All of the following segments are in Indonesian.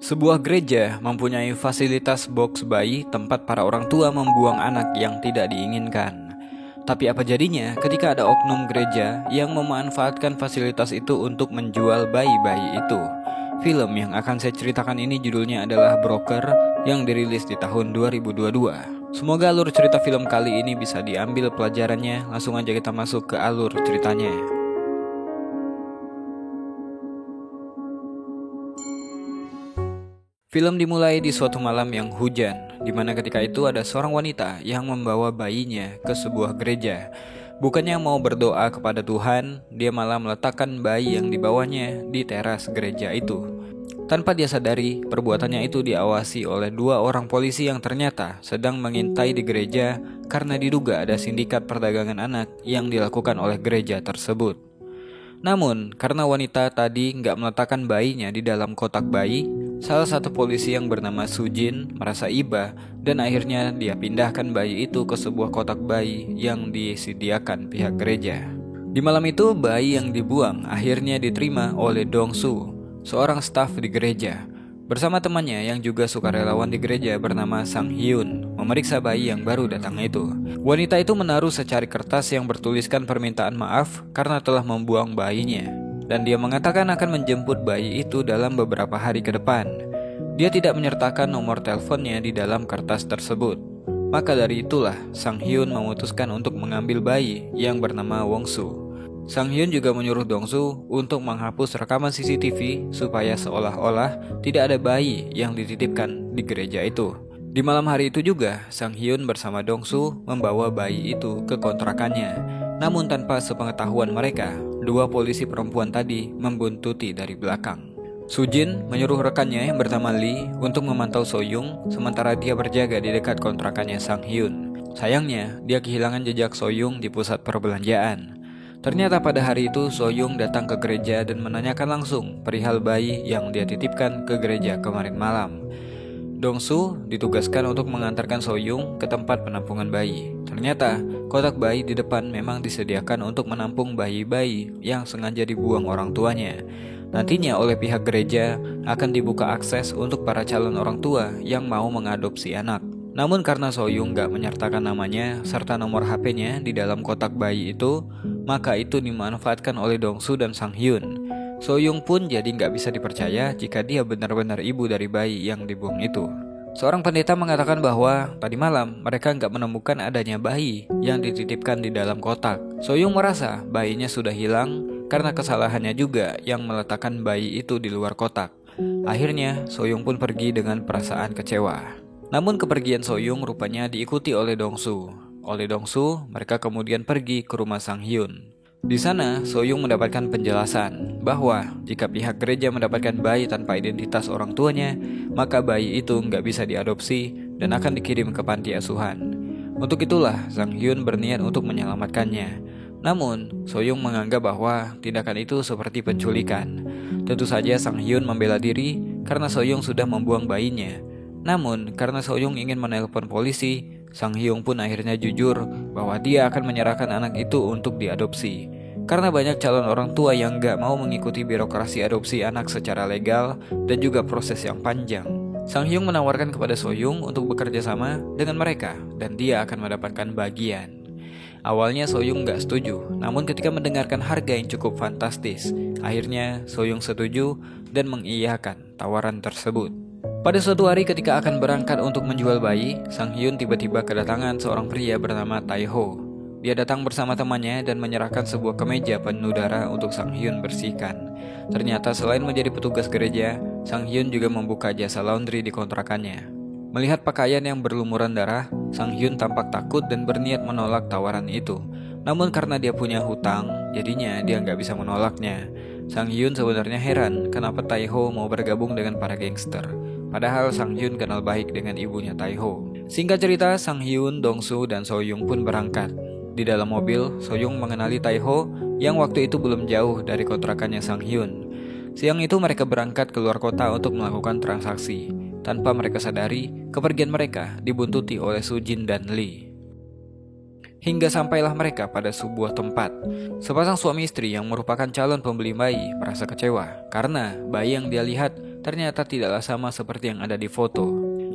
Sebuah gereja mempunyai fasilitas box bayi tempat para orang tua membuang anak yang tidak diinginkan. Tapi apa jadinya ketika ada oknum gereja yang memanfaatkan fasilitas itu untuk menjual bayi-bayi itu? Film yang akan saya ceritakan ini judulnya adalah Broker yang dirilis di tahun 2022. Semoga alur cerita film kali ini bisa diambil pelajarannya. Langsung aja kita masuk ke alur ceritanya. Film dimulai di suatu malam yang hujan, di mana ketika itu ada seorang wanita yang membawa bayinya ke sebuah gereja. Bukannya mau berdoa kepada Tuhan, dia malah meletakkan bayi yang dibawanya di teras gereja itu. Tanpa dia sadari, perbuatannya itu diawasi oleh dua orang polisi yang ternyata sedang mengintai di gereja karena diduga ada sindikat perdagangan anak yang dilakukan oleh gereja tersebut. Namun, karena wanita tadi nggak meletakkan bayinya di dalam kotak bayi, salah satu polisi yang bernama Sujin merasa iba dan akhirnya dia pindahkan bayi itu ke sebuah kotak bayi yang disediakan pihak gereja. Di malam itu, bayi yang dibuang akhirnya diterima oleh Dongsu, seorang staf di gereja. Bersama temannya yang juga sukarelawan di gereja bernama Sang Hyun, memeriksa bayi yang baru datang itu. Wanita itu menaruh secari kertas yang bertuliskan permintaan maaf karena telah membuang bayinya. Dan dia mengatakan akan menjemput bayi itu dalam beberapa hari ke depan. Dia tidak menyertakan nomor teleponnya di dalam kertas tersebut. Maka dari itulah Sang Hyun memutuskan untuk mengambil bayi yang bernama Wongsu. Sang Hyun juga menyuruh Dongsu untuk menghapus rekaman CCTV supaya seolah-olah tidak ada bayi yang dititipkan di gereja itu. Di malam hari itu juga, Sang Hyun bersama Dongsu membawa bayi itu ke kontrakannya. Namun tanpa sepengetahuan mereka, dua polisi perempuan tadi membuntuti dari belakang. Sujin menyuruh rekannya yang bernama Lee untuk memantau Soyoung sementara dia berjaga di dekat kontrakannya Sang Hyun. Sayangnya, dia kehilangan jejak Soyoung di pusat perbelanjaan. Ternyata pada hari itu Soyoung datang ke gereja dan menanyakan langsung perihal bayi yang dia titipkan ke gereja kemarin malam. Dongsu ditugaskan untuk mengantarkan Soyoung ke tempat penampungan bayi. Ternyata kotak bayi di depan memang disediakan untuk menampung bayi-bayi yang sengaja dibuang orang tuanya. Nantinya oleh pihak gereja akan dibuka akses untuk para calon orang tua yang mau mengadopsi anak. Namun karena Soyoung gak menyertakan namanya serta nomor HP-nya di dalam kotak bayi itu, maka itu dimanfaatkan oleh Dongsu dan Sang Hyun. Soyoung pun jadi gak bisa dipercaya jika dia benar-benar ibu dari bayi yang dibuang itu. Seorang pendeta mengatakan bahwa tadi malam mereka gak menemukan adanya bayi yang dititipkan di dalam kotak. Soyoung merasa bayinya sudah hilang karena kesalahannya juga yang meletakkan bayi itu di luar kotak. Akhirnya Soyoung pun pergi dengan perasaan kecewa. Namun kepergian Soyoung rupanya diikuti oleh Dongsu. Oleh Dongsu, mereka kemudian pergi ke rumah Sang Hyun. Di sana, Soyoung mendapatkan penjelasan bahwa jika pihak gereja mendapatkan bayi tanpa identitas orang tuanya, maka bayi itu nggak bisa diadopsi dan akan dikirim ke panti asuhan. Untuk itulah, Sang Hyun berniat untuk menyelamatkannya. Namun, Soyoung menganggap bahwa tindakan itu seperti penculikan. Tentu saja Sang Hyun membela diri karena Soyoung sudah membuang bayinya. Namun, karena Soyoung ingin menelpon polisi, Sang Hyun pun akhirnya jujur bahwa dia akan menyerahkan anak itu untuk diadopsi. Karena banyak calon orang tua yang gak mau mengikuti birokrasi adopsi anak secara legal dan juga proses yang panjang. Sang Hyun menawarkan kepada Soyoung untuk bekerja sama dengan mereka dan dia akan mendapatkan bagian. Awalnya Soyoung gak setuju, namun ketika mendengarkan harga yang cukup fantastis, akhirnya Soyoung setuju dan mengiyakan tawaran tersebut. Pada suatu hari ketika akan berangkat untuk menjual bayi, Sang Hyun tiba-tiba kedatangan seorang pria bernama Taeho. Dia datang bersama temannya dan menyerahkan sebuah kemeja penuh darah untuk Sang Hyun bersihkan. Ternyata selain menjadi petugas gereja, Sang Hyun juga membuka jasa laundry di kontrakannya. Melihat pakaian yang berlumuran darah, Sang Hyun tampak takut dan berniat menolak tawaran itu. Namun karena dia punya hutang, jadinya dia nggak bisa menolaknya. Sang Hyun sebenarnya heran kenapa Taeho mau bergabung dengan para gangster. Padahal Sang Hyun kenal baik dengan ibunya Taeho. Singkat cerita, Sang Hyun, Dongsu, dan Soyoung pun berangkat. Di dalam mobil, Soyoung mengenali Taeho yang waktu itu belum jauh dari kontrakannya Sang Hyun. Siang itu mereka berangkat keluar kota untuk melakukan transaksi. Tanpa mereka sadari, kepergian mereka dibuntuti oleh Sujin dan Lee. Hingga sampailah mereka pada sebuah tempat. Sepasang suami istri yang merupakan calon pembeli bayi merasa kecewa karena bayi yang dia lihat ternyata tidaklah sama seperti yang ada di foto.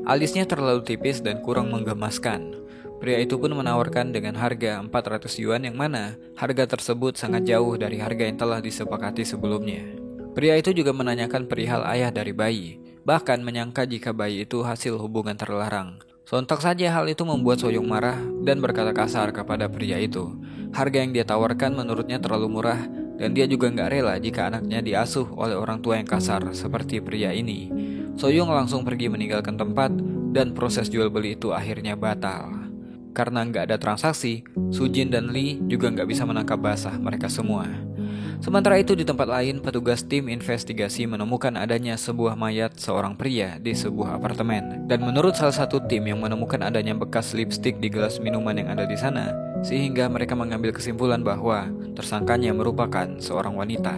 Alisnya terlalu tipis dan kurang menggemaskan. Pria itu pun menawarkan dengan harga 400 yuan, yang mana harga tersebut sangat jauh dari harga yang telah disepakati sebelumnya. Pria itu juga menanyakan perihal ayah dari bayi, bahkan menyangka jika bayi itu hasil hubungan terlarang. Sontak saja hal itu membuat Soyong marah dan berkata kasar kepada pria itu. Harga yang dia tawarkan menurutnya terlalu murah, dan dia juga nggak rela jika anaknya diasuh oleh orang tua yang kasar seperti pria ini. Soyong langsung pergi meninggalkan tempat, dan proses jual beli itu akhirnya batal. Karena nggak ada transaksi, Sujin dan Lee juga nggak bisa menangkap basah mereka semua. Sementara itu di tempat lain, petugas tim investigasi menemukan adanya sebuah mayat seorang pria di sebuah apartemen. Dan menurut salah satu tim yang menemukan adanya bekas lipstik di gelas minuman yang ada di sana, sehingga mereka mengambil kesimpulan bahwa tersangkanya merupakan seorang wanita.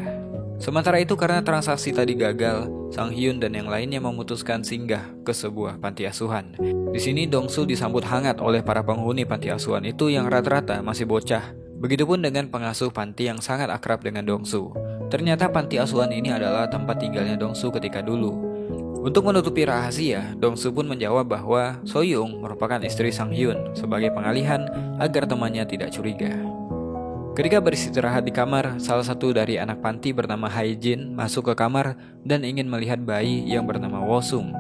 Sementara itu karena transaksi tadi gagal, Sang Hyun dan yang lainnya memutuskan singgah ke sebuah panti asuhan. Di sini Dongsu disambut hangat oleh para penghuni panti asuhan itu yang rata-rata masih bocah. Begitupun dengan pengasuh panti yang sangat akrab dengan Dongsu. Ternyata panti asuhan ini adalah tempat tinggalnya Dongsu ketika dulu. Untuk menutupi rahasia, Dongsu pun menjawab bahwa Soyoung merupakan istri Sang Hyun sebagai pengalihan agar temannya tidak curiga. Ketika beristirahat di kamar, salah satu dari anak panti bernama Hae-jin masuk ke kamar dan ingin melihat bayi yang bernama Wosung.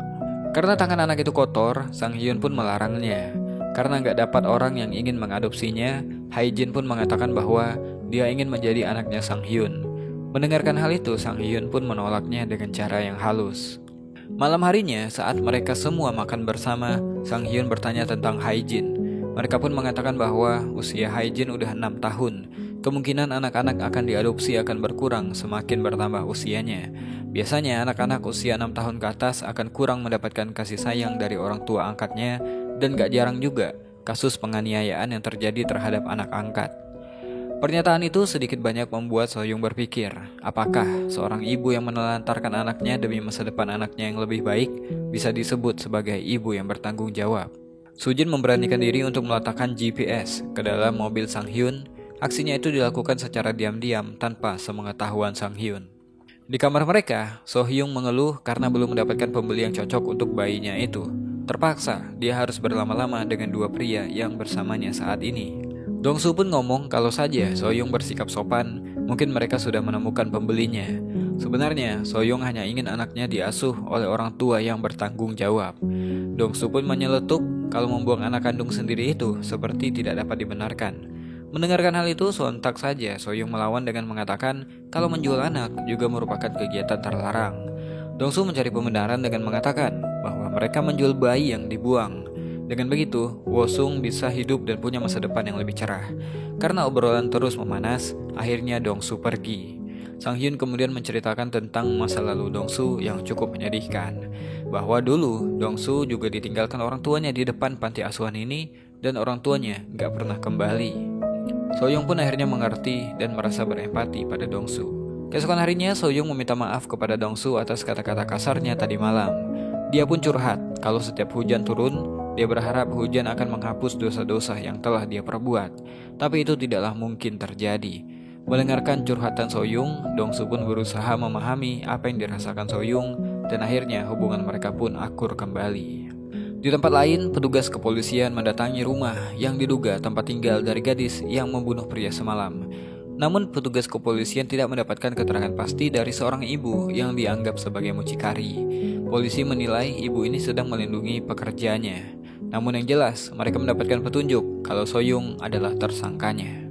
Karena tangan anak itu kotor, Sang Hyun pun melarangnya. Karena nggak dapat orang yang ingin mengadopsinya, Hae-jin pun mengatakan bahwa dia ingin menjadi anaknya Sang Hyun. Mendengarkan hal itu, Sang Hyun pun menolaknya dengan cara yang halus. Malam harinya, saat mereka semua makan bersama, Sang Hyun bertanya tentang Hae-jin. Mereka pun mengatakan bahwa usia Hae-jin udah 6 tahun. Kemungkinan anak-anak akan diadopsi akan berkurang semakin bertambah usianya. Biasanya anak-anak usia 6 tahun ke atas akan kurang mendapatkan kasih sayang dari orang tua angkatnya, dan gak jarang juga kasus penganiayaan yang terjadi terhadap anak angkat. Pernyataan itu sedikit banyak membuat Soyoung berpikir, apakah seorang ibu yang menelantarkan anaknya demi masa depan anaknya yang lebih baik bisa disebut sebagai ibu yang bertanggung jawab. Sujin memberanikan diri untuk meletakkan GPS ke dalam mobil Sang Hyun. Aksinya itu dilakukan secara diam-diam tanpa sepengetahuan Sang Hyun. Di kamar mereka, So Hyung mengeluh karena belum mendapatkan pembeli yang cocok untuk bayinya itu. Terpaksa, dia harus berlama-lama dengan dua pria yang bersamanya saat ini. Dongsu pun ngomong kalau saja Soyoung bersikap sopan, mungkin mereka sudah menemukan pembelinya. Sebenarnya, Soyoung hanya ingin anaknya diasuh oleh orang tua yang bertanggung jawab. Dongsu pun menyeletuk kalau membuang anak kandung sendiri itu seperti tidak dapat dibenarkan. Mendengarkan hal itu, sontak saja Soyoung melawan dengan mengatakan kalau menjual anak juga merupakan kegiatan terlarang. Dongsu mencari pembenaran dengan mengatakan bahwa mereka menjual bayi yang dibuang. Dengan begitu, Wosung bisa hidup dan punya masa depan yang lebih cerah. Karena obrolan terus memanas, akhirnya Dongsu pergi. Sang Hyun kemudian menceritakan tentang masa lalu Dongsu yang cukup menyedihkan. Bahwa dulu Dongsu juga ditinggalkan orang tuanya di depan panti asuhan ini, dan orang tuanya gak pernah kembali. Soyoung pun akhirnya mengerti dan merasa berempati pada Dongsu. Keesokan harinya, Soyoung meminta maaf kepada Dongsu atas kata-kata kasarnya tadi malam. Dia pun curhat kalau setiap hujan turun, dia berharap hujan akan menghapus dosa-dosa yang telah dia perbuat. Tapi itu tidaklah mungkin terjadi. Mendengarkan curhatan Soyoung, Dongsu pun berusaha memahami apa yang dirasakan Soyoung, dan akhirnya hubungan mereka pun akur kembali. Di tempat lain, petugas kepolisian mendatangi rumah yang diduga tempat tinggal dari gadis yang membunuh pria semalam. Namun petugas kepolisian tidak mendapatkan keterangan pasti dari seorang ibu yang dianggap sebagai mucikari. Polisi menilai ibu ini sedang melindungi pekerjaannya. Namun yang jelas, mereka mendapatkan petunjuk kalau Soyoung adalah tersangkanya.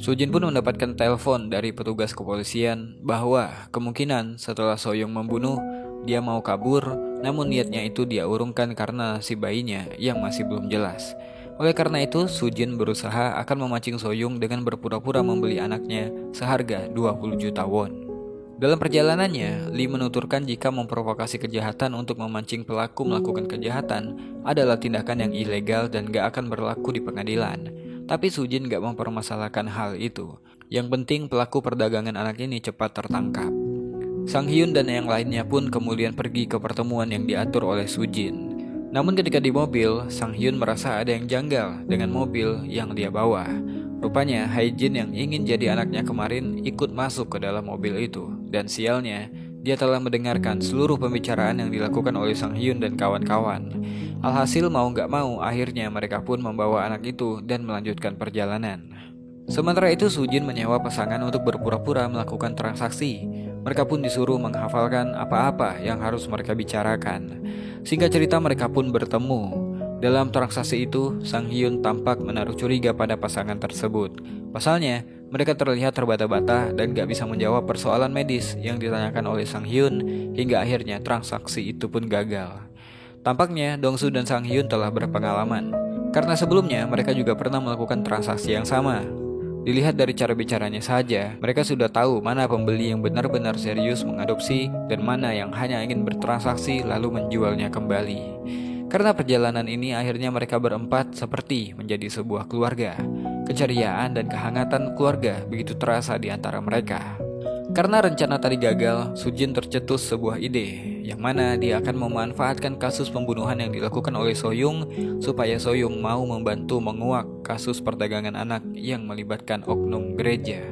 Sujin pun mendapatkan telepon dari petugas kepolisian bahwa kemungkinan setelah Soyoung membunuh, dia mau kabur, namun niatnya itu dia urungkan karena si bayinya yang masih belum jelas. Oleh karena itu, Sujin berusaha akan memancing Soyoung dengan berpura-pura membeli anaknya seharga 20 juta won. Dalam perjalanannya, Lee menuturkan jika memprovokasi kejahatan untuk memancing pelaku melakukan kejahatan adalah tindakan yang ilegal dan gak akan berlaku di pengadilan. Tapi Sujin gak mempermasalahkan hal itu. Yang penting pelaku perdagangan anak ini cepat tertangkap. Sang Hyun dan yang lainnya pun kemudian pergi ke pertemuan yang diatur oleh Sujin. Namun ketika di mobil, Sang Hyun merasa ada yang janggal dengan mobil yang dia bawa. Rupanya Hae-jin yang ingin jadi anaknya kemarin ikut masuk ke dalam mobil itu. Dan sialnya, dia telah mendengarkan seluruh pembicaraan yang dilakukan oleh Sang Hyun dan kawan-kawan. Alhasil mau gak mau, akhirnya mereka pun membawa anak itu dan melanjutkan perjalanan. Sementara itu Sujin menyewa pasangan untuk berpura-pura melakukan transaksi. Mereka pun disuruh menghafalkan apa-apa yang harus mereka bicarakan. Singkat cerita mereka pun bertemu. Dalam transaksi itu, Sang Hyun tampak menaruh curiga pada pasangan tersebut. Pasalnya, mereka terlihat terbata-bata dan gak bisa menjawab persoalan medis yang ditanyakan oleh Sang Hyun, hingga akhirnya transaksi itu pun gagal. Tampaknya Dongsu dan Sang Hyun telah berpengalaman, karena sebelumnya mereka juga pernah melakukan transaksi yang sama. Dilihat dari cara bicaranya saja, mereka sudah tahu mana pembeli yang benar-benar serius mengadopsi dan mana yang hanya ingin bertransaksi lalu menjualnya kembali. Karena perjalanan ini akhirnya mereka berempat seperti menjadi sebuah keluarga. Keceriaan dan kehangatan keluarga begitu terasa di antara mereka. Karena rencana tadi gagal, Sujin tercetus sebuah ide, yang mana dia akan memanfaatkan kasus pembunuhan yang dilakukan oleh Soyoung supaya Soyoung mau membantu menguak kasus perdagangan anak yang melibatkan oknum gereja.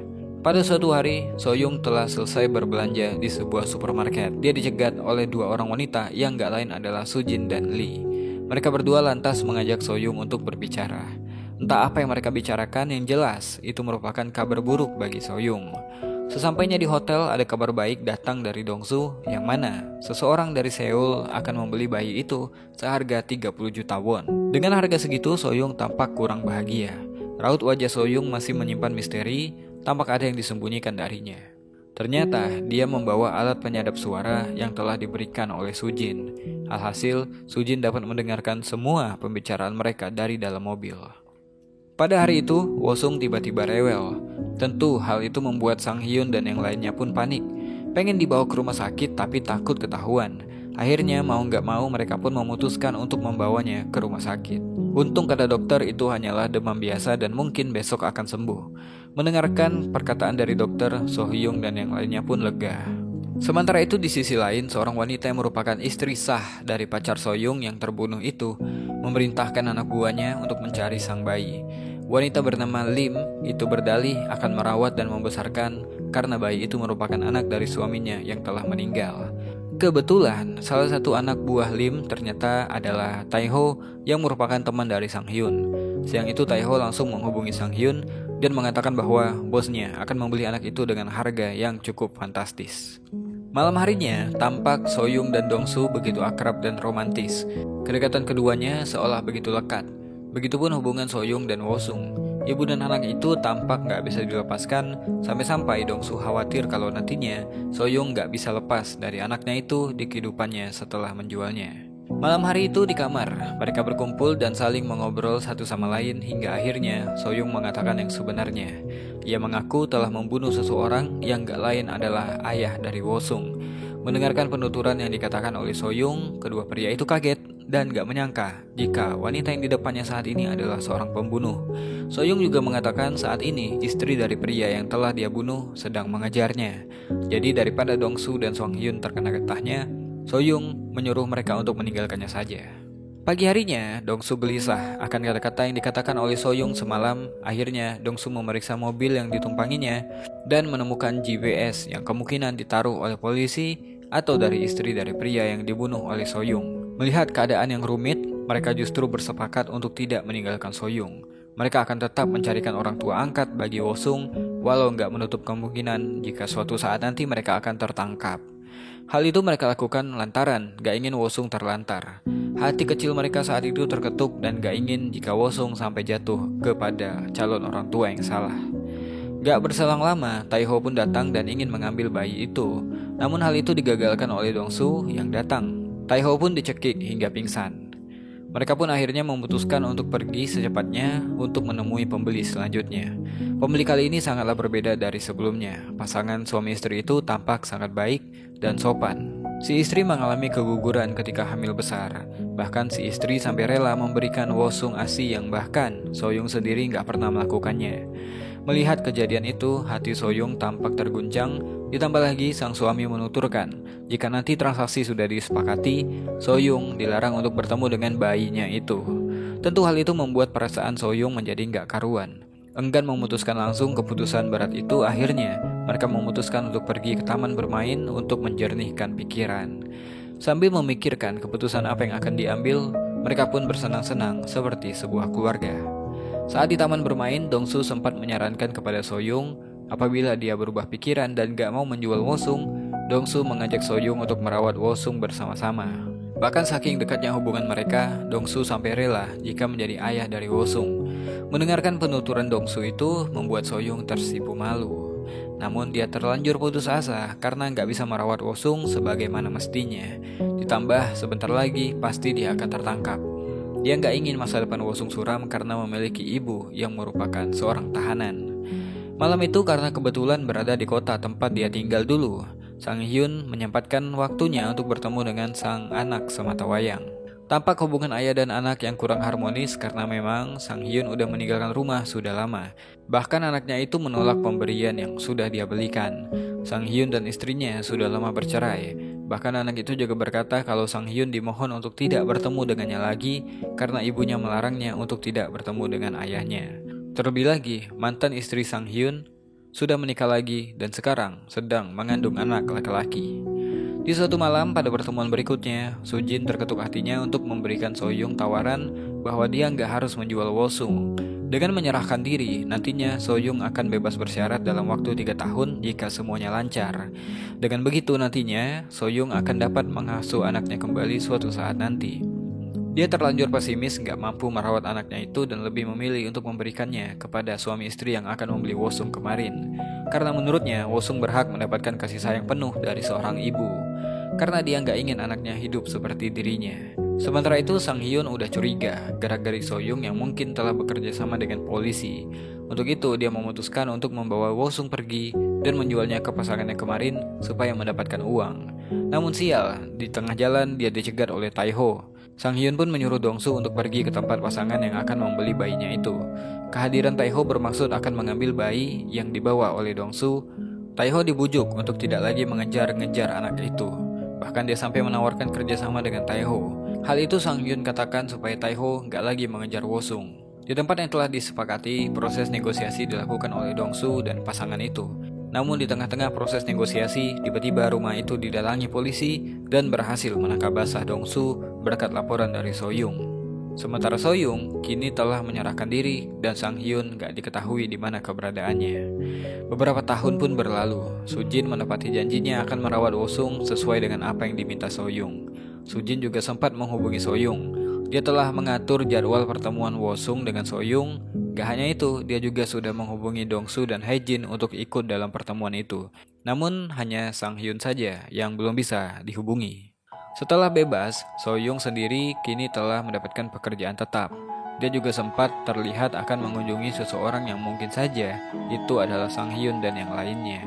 Pada suatu hari, Soyoung telah selesai berbelanja di sebuah supermarket. Dia dicegat oleh dua orang wanita yang gak lain adalah Sujin dan Lee. Mereka berdua lantas mengajak Soyoung untuk berbicara. Entah apa yang mereka bicarakan, yang jelas itu merupakan kabar buruk bagi Soyoung. Sesampainya di hotel, ada kabar baik datang dari Dongsu, yang mana seseorang dari Seoul akan membeli bayi itu seharga 30 juta won. Dengan harga segitu, Soyoung tampak kurang bahagia. Raut wajah Soyoung masih menyimpan misteri, tampak ada yang disembunyikan darinya. Ternyata dia membawa alat penyadap suara yang telah diberikan oleh Sujin. Alhasil, Sujin dapat mendengarkan semua pembicaraan mereka dari dalam mobil. Pada hari itu, Wosung tiba-tiba rewel. Tentu hal itu membuat Sang Hyun dan yang lainnya pun panik. Pengen dibawa ke rumah sakit tapi takut ketahuan. Akhirnya mau gak mau mereka pun memutuskan untuk membawanya ke rumah sakit. Untung kata dokter itu hanyalah demam biasa dan mungkin besok akan sembuh. Mendengarkan perkataan dari dokter, So Hyung dan yang lainnya pun lega. Sementara itu di sisi lain, seorang wanita yang merupakan istri sah dari pacar Soyoung yang terbunuh itu memerintahkan anak buahnya untuk mencari sang bayi. Wanita bernama Lim itu berdalih akan merawat dan membesarkan karena bayi itu merupakan anak dari suaminya yang telah meninggal. Kebetulan salah satu anak buah Lim ternyata adalah Taeho yang merupakan teman dari Sang Hyun. Siang itu Taeho langsung menghubungi Sang Hyun dan mengatakan bahwa bosnya akan membeli anak itu dengan harga yang cukup fantastis. Malam harinya, tampak Soyoung dan Dongsu begitu akrab dan romantis. Kedekatan keduanya seolah begitu lekat. Begitupun hubungan Soyoung dan Wosung. Ibu dan anak itu tampak gak bisa dilepaskan, sampai-sampai Dongsu khawatir kalau nantinya Soyoung gak bisa lepas dari anaknya itu di kehidupannya setelah menjualnya. Malam hari itu di kamar, mereka berkumpul dan saling mengobrol satu sama lain hingga akhirnya Soyoung mengatakan yang sebenarnya. Ia mengaku telah membunuh seseorang yang gak lain adalah ayah dari Wosung. Mendengarkan penuturan yang dikatakan oleh Soyoung, kedua pria itu kaget dan gak menyangka jika wanita yang di depannya saat ini adalah seorang pembunuh. Soyoung juga mengatakan saat ini istri dari pria yang telah dia bunuh sedang mengejarnya. Jadi daripada Dongsu dan Sang Hyun terkena getahnya, Soyoung menyuruh mereka untuk meninggalkannya saja. Pagi harinya, Dongsu gelisah akan kata-kata yang dikatakan oleh Soyoung semalam. Akhirnya, Dongsu memeriksa mobil yang ditumpanginya dan menemukan GPS yang kemungkinan ditaruh oleh polisi atau dari istri dari pria yang dibunuh oleh Soyoung. Melihat keadaan yang rumit, mereka justru bersepakat untuk tidak meninggalkan Soyoung. Mereka akan tetap mencarikan orang tua angkat bagi Wosung, walau nggak menutup kemungkinan jika suatu saat nanti mereka akan tertangkap. Hal itu mereka lakukan lantaran gak ingin Wosung terlantar. Hati kecil mereka saat itu terketuk dan gak ingin jika Wosung sampai jatuh kepada calon orang tua yang salah. Gak berselang lama, Taeho pun datang dan ingin mengambil bayi itu. Namun hal itu digagalkan oleh Dongsu yang datang. Taeho pun dicekik hingga pingsan. Mereka pun akhirnya memutuskan untuk pergi secepatnya untuk menemui pembeli selanjutnya. Pembeli kali ini sangatlah berbeda dari sebelumnya. Pasangan suami istri itu tampak sangat baik dan sopan. Si istri mengalami keguguran ketika hamil besar. Bahkan si istri sampai rela memberikan Wosung ASI yang bahkan Soyoung sendiri gak pernah melakukannya. Melihat kejadian itu, hati Soyoung tampak terguncang. Ditambah lagi sang suami menuturkan jika nanti transaksi sudah disepakati, Soyoung dilarang untuk bertemu dengan bayinya itu. Tentu hal itu membuat perasaan Soyoung menjadi gak karuan. Enggan memutuskan langsung keputusan berat itu, akhirnya mereka memutuskan untuk pergi ke taman bermain untuk menjernihkan pikiran. Sambil memikirkan keputusan apa yang akan diambil, mereka pun bersenang-senang seperti sebuah keluarga. Saat di taman bermain, Dongsu sempat menyarankan kepada Soyung apabila dia berubah pikiran dan gak mau menjual Wosung, Dongsu mengajak Soyung untuk merawat Wosung bersama-sama. Bahkan saking dekatnya hubungan mereka, Dongsu sampai rela jika menjadi ayah dari Wosung. Mendengarkan penuturan Dongsu itu membuat Soyung tersipu malu. Namun dia terlanjur putus asa karena nggak bisa merawat Wosung sebagaimana mestinya. Ditambah sebentar lagi pasti dia akan tertangkap. Dia nggak ingin masa depan Wosung suram karena memiliki ibu yang merupakan seorang tahanan. Malam itu karena kebetulan berada di kota tempat dia tinggal dulu, Sang Hyun menyempatkan waktunya untuk bertemu dengan sang anak sematawayang. Tampak hubungan ayah dan anak yang kurang harmonis karena memang Sang Hyun udah meninggalkan rumah sudah lama. Bahkan anaknya itu menolak pemberian yang sudah dia belikan. Sang Hyun dan istrinya sudah lama bercerai. Bahkan anak itu juga berkata kalau Sang Hyun dimohon untuk tidak bertemu dengannya lagi karena ibunya melarangnya untuk tidak bertemu dengan ayahnya. Terlebih lagi, mantan istri Sang Hyun sudah menikah lagi dan sekarang sedang mengandung anak laki-laki. Di suatu malam pada pertemuan berikutnya, Sujin terketuk hatinya untuk memberikan Soyung tawaran bahwa dia nggak harus menjual Wosung. Dengan menyerahkan diri, nantinya Soyung akan bebas bersyarat dalam waktu 3 tahun jika semuanya lancar. Dengan begitu nantinya, Soyung akan dapat mengasuh anaknya kembali suatu saat nanti. Dia terlanjur pesimis gak mampu merawat anaknya itu dan lebih memilih untuk memberikannya kepada suami istri yang akan membeli Wosung kemarin. Karena menurutnya Wosung berhak mendapatkan kasih sayang penuh dari seorang ibu. Karena dia gak ingin anaknya hidup seperti dirinya. Sementara itu Sang Hyun udah curiga gerak-gerik Soyung yang mungkin telah bekerja sama dengan polisi. Untuk itu dia memutuskan untuk membawa Wosung pergi dan menjualnya ke pasangannya kemarin supaya mendapatkan uang. Namun sial, di tengah jalan dia dicegat oleh Taeho. Sang Hyun pun menyuruh Dongsu untuk pergi ke tempat pasangan yang akan membeli bayinya itu. Kehadiran Taeho bermaksud akan mengambil bayi yang dibawa oleh Dongsu. Taeho dibujuk untuk tidak lagi mengejar-ngejar anak itu. Bahkan dia sampai menawarkan kerjasama dengan Taeho. Hal itu Sang Hyun katakan supaya Taeho gak lagi mengejar Wosung. Di tempat yang telah disepakati, proses negosiasi dilakukan oleh Dongsu dan pasangan itu. Namun di tengah-tengah proses negosiasi, tiba-tiba rumah itu didatangi polisi dan berhasil menangkap basah Dongsu berkat laporan dari Soyung. Sementara Soyung kini telah menyerahkan diri dan Sang Hyun gak diketahui di mana keberadaannya. Beberapa tahun pun berlalu, Sujin menepati janjinya akan merawat Wosung sesuai dengan apa yang diminta Soyung. Sujin juga sempat menghubungi Soyung. Dia telah mengatur jadwal pertemuan Wosung dengan Soyung. Gak hanya itu, dia juga sudah menghubungi Dongsu dan Haejin untuk ikut dalam pertemuan itu. Namun hanya Sang Hyun saja yang belum bisa dihubungi. Setelah bebas, Soyung sendiri kini telah mendapatkan pekerjaan tetap. Dia juga sempat terlihat akan mengunjungi seseorang yang mungkin saja itu adalah Sang Hyun dan yang lainnya.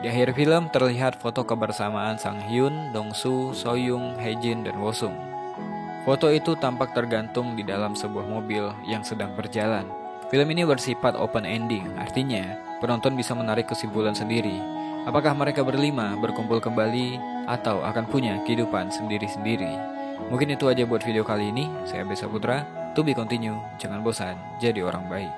Di akhir film terlihat foto kebersamaan Sang Hyun, Dongsu, Soyung, Haejin, dan Wosung. Foto itu tampak tergantung di dalam sebuah mobil yang sedang berjalan. Film ini bersifat open ending, artinya penonton bisa menarik kesimpulan sendiri. Apakah mereka berlima berkumpul kembali atau akan punya kehidupan sendiri-sendiri? Mungkin itu aja buat video kali ini. Saya Besa Putra. To be continue. Jangan bosan jadi orang baik.